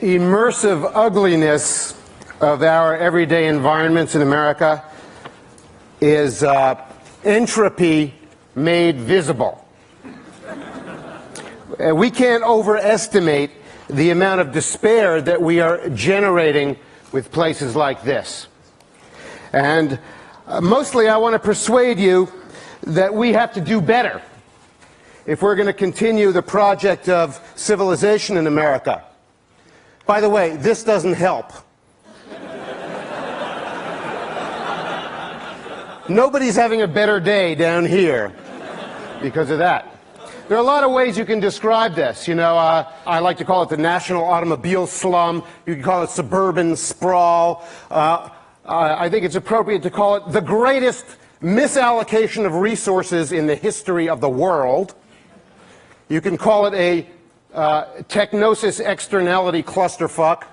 immersive ugliness of our everyday environments in America is entropy made visible. We can't overestimate the amount of despair that we are generating with places like this. And mostly I want to persuade you that we have to do better if we're going to continue the project of civilization in America. By the way, this doesn't help. Nobody's having a better day down here because of that. There are a lot of ways you can describe this. You know, I like to call it the national automobile slum. You can call it suburban sprawl. I think it's appropriate to call it the greatest misallocation of resources in the history of the world. You can call it a technosis externality clusterfuck.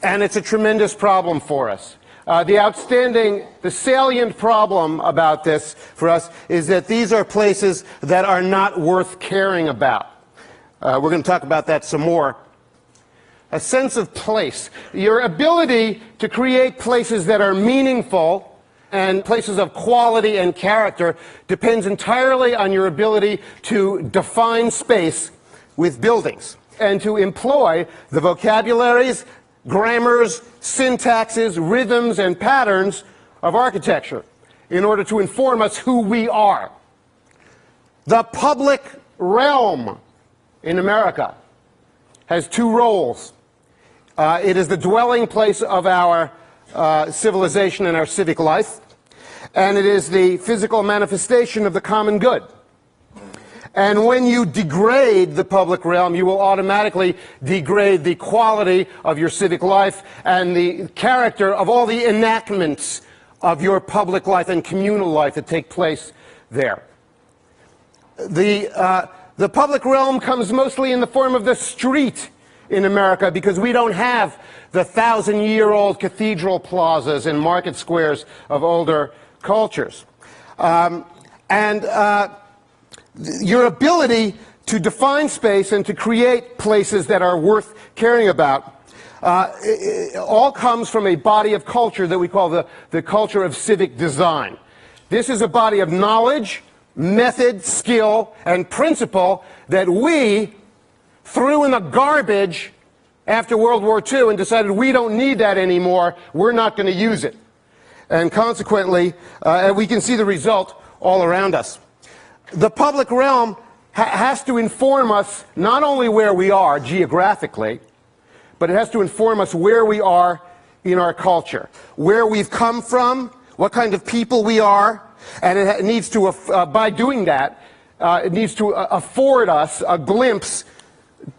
And it's a tremendous problem for us. The salient problem about this for us is that these are places that are not worth caring about. We're going to talk about that some more. A sense of place. Your ability to create places that are meaningful and places of quality and character depends entirely on your ability to define space with buildings and to employ the vocabularies, grammars, syntaxes, rhythms, and patterns of architecture in order to inform us who we are. The public realm in America has two roles. It is the dwelling place of our civilization and our civic life, and it is the physical manifestation of the common good. And when you degrade the public realm, you will automatically degrade the quality of your civic life and the character of all the enactments of your public life and communal life that take place there. The public realm comes mostly in the form of the street in America because we don't have the 1,000-year-old cathedral plazas and market squares of older cultures. Your ability to define space and to create places that are worth caring about all comes from a body of culture that we call the culture of civic design. This is a body of knowledge, method, skill, and principle that we threw in the garbage after World War II and decided we don't need that anymore, we're not going to use it. And consequently, we can see the result all around us. The public realm has to inform us not only where we are geographically, but it has to inform us where we are in our culture, where we've come from, what kind of people we are, and it needs to, by doing that, it needs to afford us a glimpse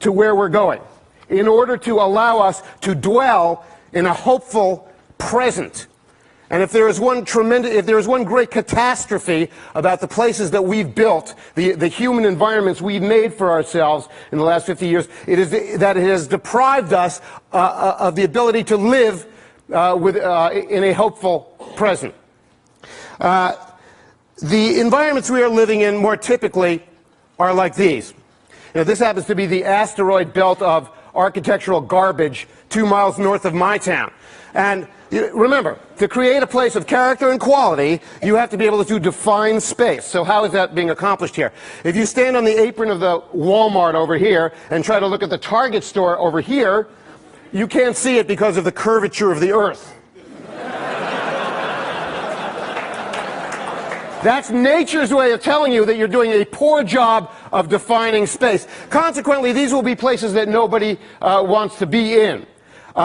to where we're going, in order to allow us to dwell in a hopeful present. And if there is one great catastrophe about the places that we've built, the human environments we've made for ourselves in the last 50 years, it is that it has deprived us of the ability to live in a hopeful present. The environments we are living in more typically are like these. You know, this happens to be the asteroid belt of architectural garbage 2 miles north of my town. And remember, to create a place of character and quality, you have to be able to define space. So how is that being accomplished here? If you stand on the apron of the Walmart over here and try to look at the Target store over here, you can't see it because of the curvature of the earth. That's nature's way of telling you that you're doing a poor job of defining space. Consequently, these will be places that nobody wants to be in.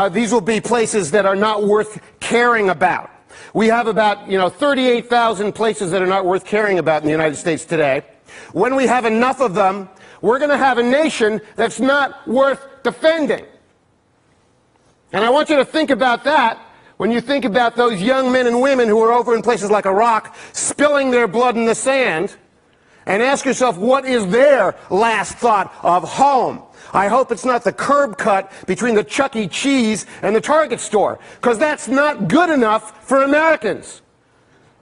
These will be places that are not worth caring about. We have about 38,000 places that are not worth caring about in the United States today. When we have enough of them, we're going to have a nation that's not worth defending. And I want you to think about that when you think about those young men and women who are over in places like Iraq spilling their blood in the sand, and ask yourself, what is their last thought of home? I hope it's not the curb cut between the Chuck E. Cheese and the Target store, because that's not good enough for Americans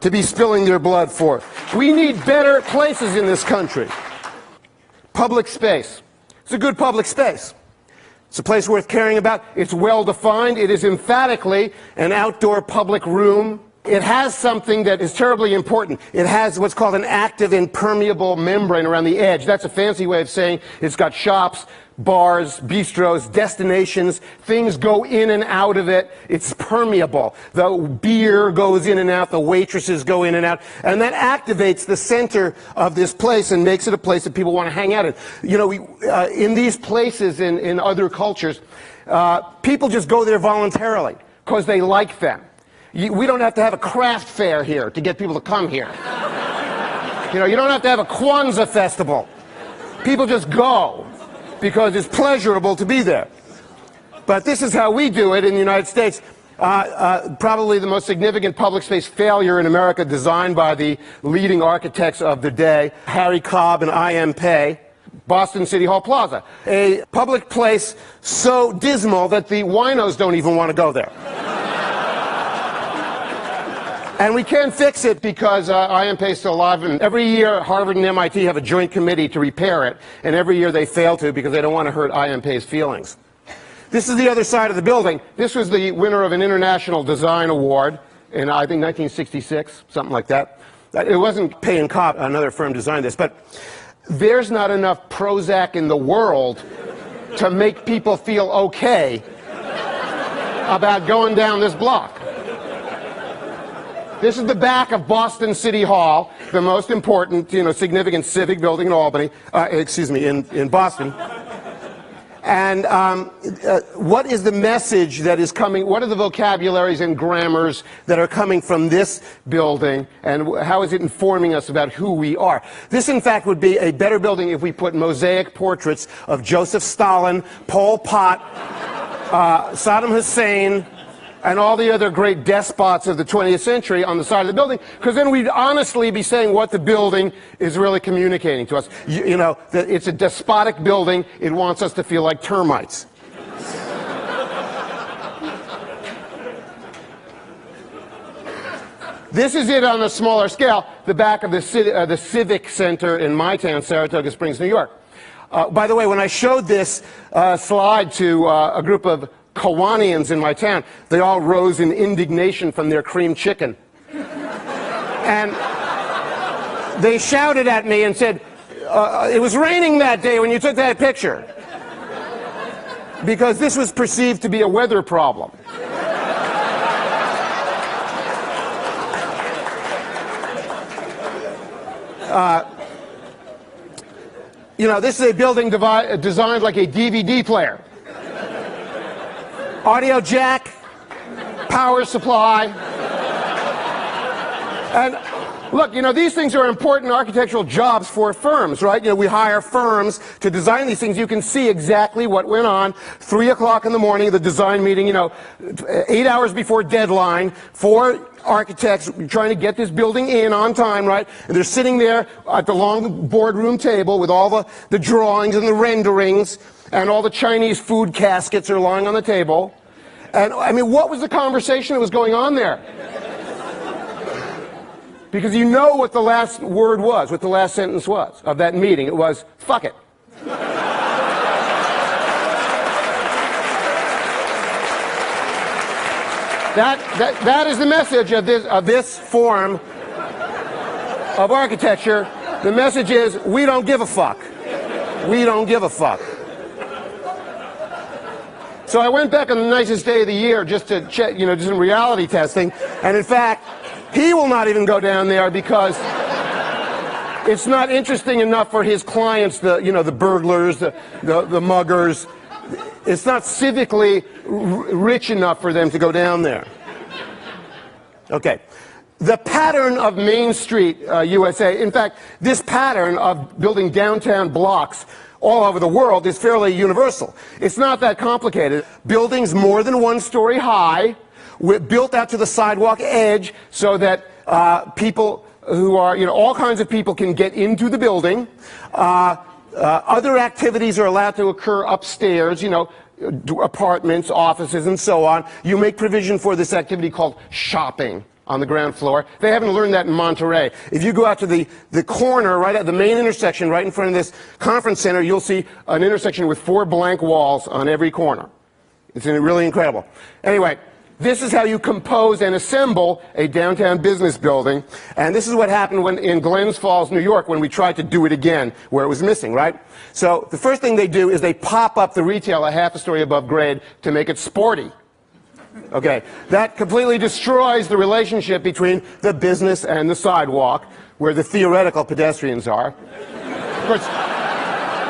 to be spilling their blood for. We need better places in this country. Public space. It's a good public space. It's a place worth caring about. It's well defined. It is emphatically an outdoor public room. It has something that is terribly important. It has what's called an active impermeable membrane around the edge. That's a fancy way of saying it's got shops, bars, bistros, destinations. Things go in and out of it. It's permeable. The beer goes in and out. The waitresses go in and out. And that activates the center of this place and makes it a place that people want to hang out in. You know, in these places in other cultures, people just go there voluntarily because they like them. We don't have to have a craft fair here to get people to come here. You know, you don't have to have a Kwanzaa festival. People just go because it's pleasurable to be there. But this is how we do it in the United States. Probably the most significant public space failure in America, designed by the leading architects of the day, Harry Cobb and I.M. Pei. Boston City Hall Plaza, a public place so dismal that the winos don't even want to go there. And we can't fix it because I.M. Pei is still alive, and every year Harvard and MIT have a joint committee to repair it, and every year they fail to because they don't want to hurt I.M. Pei's feelings. This is the other side of the building. This was the winner of an International Design Award in, I think, 1966, something like that. It wasn't Pei and Cobb, another firm designed this, but there's not enough Prozac in the world to make people feel okay about going down this block. This is the back of Boston City Hall, the most important, significant civic building in Albany, in Boston. And what is the message that is coming? What are the vocabularies and grammars that are coming from this building, and how is it informing us about who we are? This, in fact, would be a better building if we put mosaic portraits of Joseph Stalin, Pol Pot, Saddam Hussein, and all the other great despots of the 20th century on the side of the building, because then we'd honestly be saying what the building is really communicating to us. You know, that it's a despotic building. It wants us to feel like termites. This is it on a smaller scale, the back of the Civic Center in my town, Saratoga Springs, New York. By the way, when I showed this slide to a group of Kawanians in my town, they all rose in indignation from their cream chicken. And they shouted at me and said, it was raining that day when you took that picture. Because this was perceived to be a weather problem. This is a building designed like a DVD player. Audio jack, power supply. And look, these things are important architectural jobs for firms, right? We hire firms to design these things. You can see exactly what went on. 3 o'clock in the morning, the design meeting, 8 hours before deadline, 4 architects trying to get this building in on time, right? And they're sitting there at the long boardroom table with all the drawings and the renderings, and all the Chinese food caskets are lying on the table. And, what was the conversation that was going on there? Because you know what the last word was, what the last sentence was of that meeting. It was, fuck it. That is the message of this form of architecture. The message is, we don't give a fuck. We don't give a fuck. So I went back on the nicest day of the year just to check, do some reality testing. And in fact, he will not even go down there because it's not interesting enough for his clients, the burglars, the muggers. It's not civically rich enough for them to go down there. Okay. The pattern of Main Street, USA, in fact, this pattern of building downtown blocks all over the world is fairly universal. It's not that complicated. Buildings more than 1 story high, built out to the sidewalk edge so that people who are, all kinds of people can get into the building. Other activities are allowed to occur upstairs, apartments, offices, and so on. You make provision for this activity called shopping. on the ground floor. They haven't learned that in Monterey. If you go out to the corner, right at the main intersection, right in front of this conference center, you'll see an intersection with 4 blank walls on every corner. It's really incredible. Anyway, this is how you compose and assemble a downtown business building. And this is what happened in Glens Falls, New York, when we tried to do it again, where it was missing, right? So the first thing they do is they pop up the retail a half a story above grade to make it sporty. Okay, that completely destroys the relationship between the business and the sidewalk, where the theoretical pedestrians are. Of course,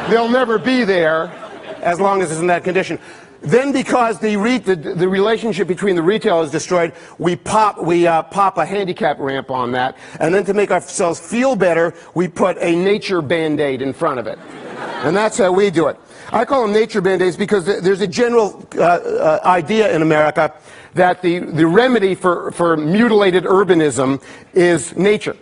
they'll never be there as long as it's in that condition. Then, because the relationship between the retail is destroyed, we pop a handicap ramp on that, and then to make ourselves feel better, we put a nature Band-Aid in front of it. And that's how we do it. I call them nature Band-Aids because there's a general idea in America that the remedy for mutilated urbanism is nature.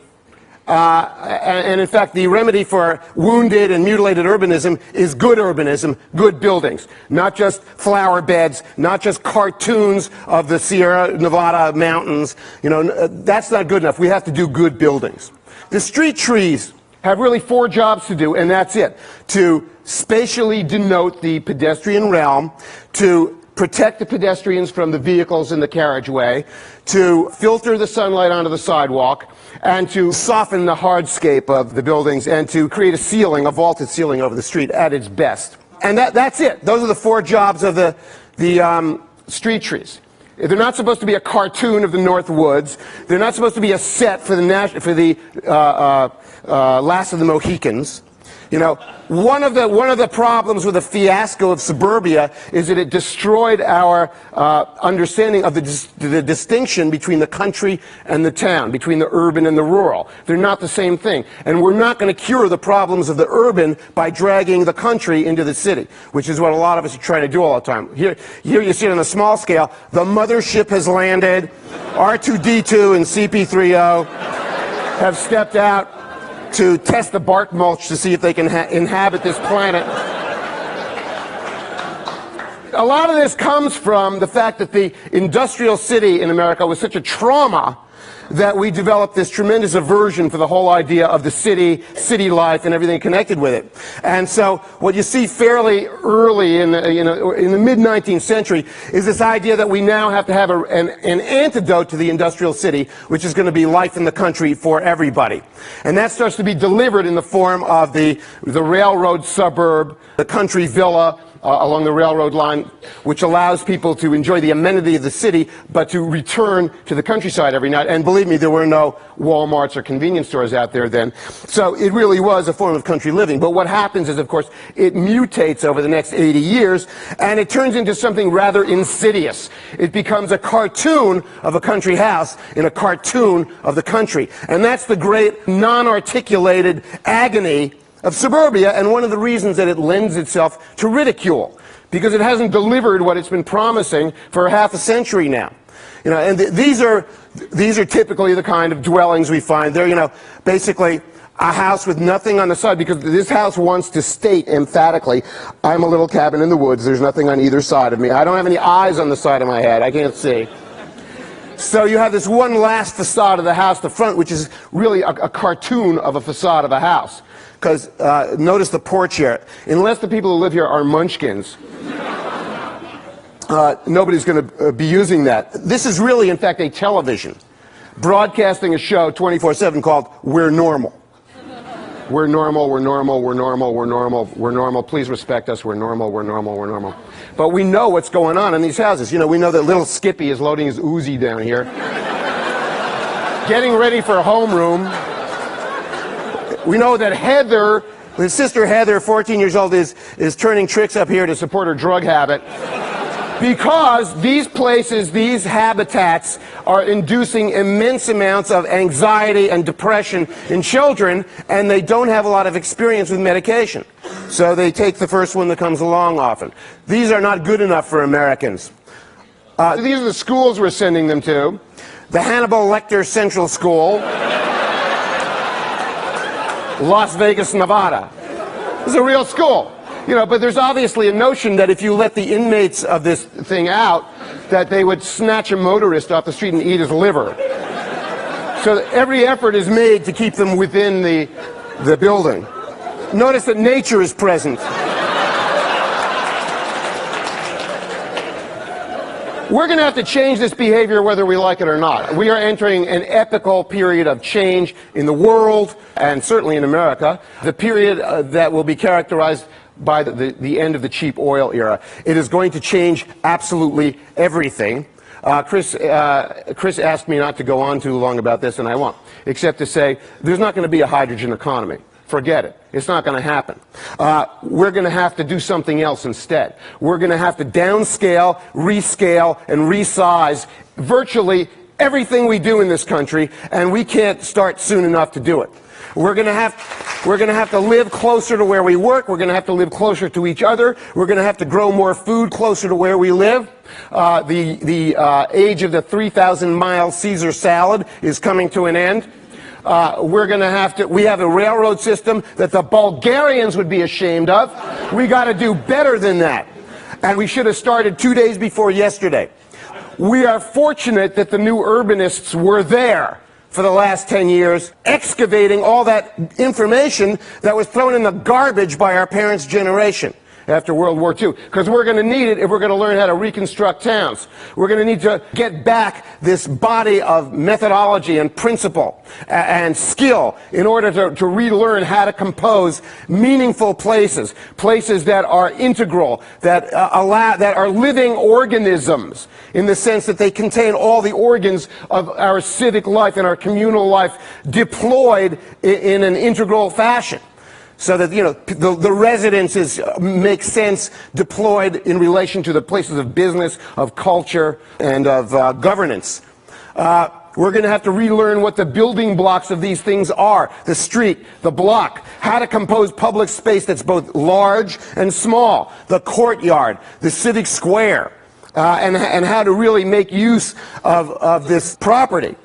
And in fact, the remedy for wounded and mutilated urbanism is good urbanism, good buildings. Not just flower beds, not just cartoons of the Sierra Nevada mountains. You know, that's not good enough. We have to do good buildings. The street trees have really 4 jobs to do, and that's it. To spatially denote the pedestrian realm, to protect the pedestrians from the vehicles in the carriageway, to filter the sunlight onto the sidewalk, and to soften the hardscape of the buildings, and to create a ceiling, a vaulted ceiling over the street at its best. And that's it. Those are the 4 jobs of the street trees. They're not supposed to be a cartoon of the North Woods. They're not supposed to be a set for the Last of the Mohicans. You know, one of the problems with the fiasco of suburbia is that it destroyed our understanding of the distinction between the country and the town, between the urban and the rural. They're not the same thing. And we're not going to cure the problems of the urban by dragging the country into the city, which is what a lot of us are trying to do all the time. Here you see it on a small scale. The mothership has landed. R2-D2 and CP30 have stepped out to test the bark mulch to see if they can inhabit this planet. A lot of this comes from the fact that the industrial city in America was such a trauma that we developed this tremendous aversion for the whole idea of the city life and everything connected with it. And so what you see fairly early in the mid-19th century is this idea that we now have to have an antidote to the industrial city, which is going to be life in the country for everybody. And that starts to be delivered in the form of the railroad suburb, the country villa, along the railroad line, which allows people to enjoy the amenity of the city, but to return to the countryside every night. And believe me, there were no Walmarts or convenience stores out there then. So it really was a form of country living. But what happens is, of course, it mutates over the next 80 years, and it turns into something rather insidious. It becomes a cartoon of a country house in a cartoon of the country. And that's the great non-articulated agony of suburbia, and one of the reasons that it lends itself to ridicule, because it hasn't delivered what it's been promising for half a century now. You know, and these are typically the kind of dwellings we find. They're, you know, basically a house with nothing on the side, because this house wants to state emphatically, I'm a little cabin in the woods, there's nothing on either side of me. I don't have any eyes on the side of my head, I can't see. So you have this one last facade of the house, the front, which is really a cartoon of a facade of a house. Because notice the porch here. Unless the people who live here are munchkins, nobody's going to be using that. This is really, in fact, a television broadcasting a show 24/7 called We're Normal. We're normal, we're normal, we're normal, we're normal, we're normal. Please respect us. We're normal, we're normal, we're normal. But we know what's going on in these houses. You know, we know that little Skippy is loading his Uzi down here, getting ready for homeroom. We know that Heather, his sister Heather, 14 years old, is turning tricks up here to support her drug habit. Because these places, these habitats, are inducing immense amounts of anxiety and depression in children, and they don't have a lot of experience with medication. So they take the first one that comes along often. These are not good enough for Americans. These are the schools we're sending them to. The Hannibal Lecter Central School, Las Vegas, Nevada. This is a real school. You know, but there's obviously a notion that if you let the inmates of this thing out, that they would snatch a motorist off the street and eat his liver. So every effort is made to keep them within the building. Notice that nature is present. We're going to have to change this behavior whether we like it or not. We are entering an epochal period of change in the world, and certainly in America, the period that will be characterized by the end of the cheap oil era. It is going to change absolutely everything. Chris asked me not to go on too long about this, and I won't, except to say there's not going to be a hydrogen economy. Forget it. It's not going to happen. We're going to have to do something else instead. We're going to have to downscale, rescale, and resize virtually everything we do in this country, and we can't start soon enough to do it. We're going to have to live closer to where we work. We're going to have to live closer to each other. We're going to have to grow more food closer to where we live. The age of the 3,000-mile Caesar salad is coming to an end. We have a railroad system that the Bulgarians would be ashamed of. We got to do better than that. And we should have started 2 days before yesterday. We are fortunate that the new urbanists were there for the last 10 years, excavating all that information that was thrown in the garbage by our parents' generation after World War II, because we're going to need it if we're going to learn how to reconstruct towns. We're going to need to get back this body of methodology and principle and skill in order to relearn how to compose meaningful places, places that are integral, that are living organisms in the sense that they contain all the organs of our civic life and our communal life deployed in an integral fashion. So that, the residences make sense deployed in relation to the places of business, of culture, and of governance. We're going to have to relearn what the building blocks of these things are. The street, the block, how to compose public space that's both large and small, the courtyard, the civic square, and how to really make use of this property.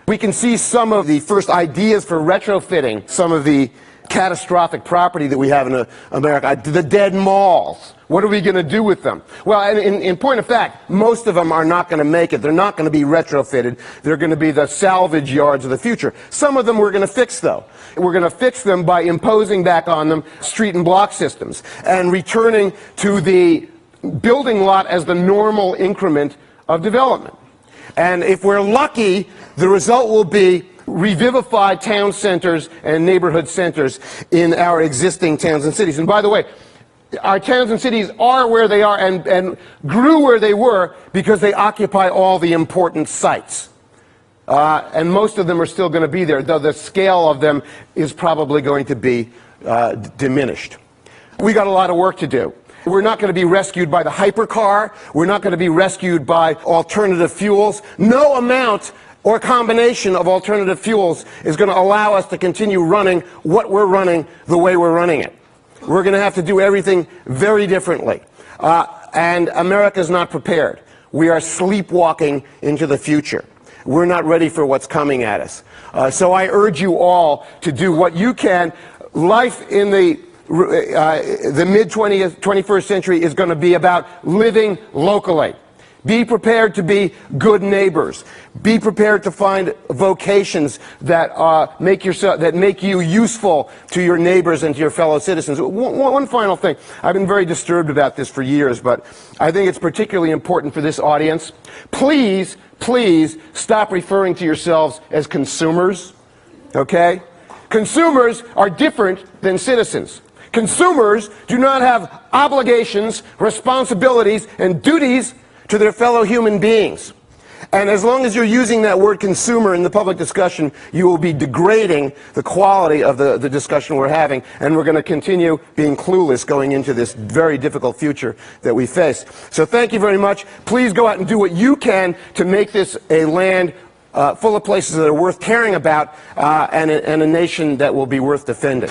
We can see some of the first ideas for retrofitting some of the catastrophic property that we have in America. The dead malls. What are we going to do with them? Well, in point of fact, most of them are not going to make it. They're not going to be retrofitted. They're going to be the salvage yards of the future. Some of them we're going to fix, though. We're going to fix them by imposing back on them street and block systems and returning to the building lot as the normal increment of development. And if we're lucky, the result will be revivify town centers and neighborhood centers in our existing towns and cities. And by the way, our towns and cities are where they are and grew where they were because they occupy all the important sites. And most of them are still going to be there, though the scale of them is probably going to be diminished. We got a lot of work to do. We're not going to be rescued by the hypercar. We're not going to be rescued by alternative fuels. No amount or combination of alternative fuels is going to allow us to continue running what we're running the way we're running it. We're going to have to do everything very differently. And America's not prepared. We are sleepwalking into the future. We're not ready for what's coming at us. So I urge you all to do what you can. Life in the mid-20th, 21st century is going to be about living locally. Be prepared to be good neighbors. Be prepared to find vocations that make you useful to your neighbors and to your fellow citizens. One final thing. I've been very disturbed about this for years, but I think it's particularly important for this audience. Please, please stop referring to yourselves as consumers, okay? Consumers are different than citizens. Consumers do not have obligations, responsibilities, and duties to their fellow human beings. And as long as you're using that word consumer in the public discussion, you will be degrading the quality of the discussion we're having, and we're going to continue being clueless going into this very difficult future that we face. So thank you very much. Please go out and do what you can to make this a land full of places that are worth caring about and a nation that will be worth defending.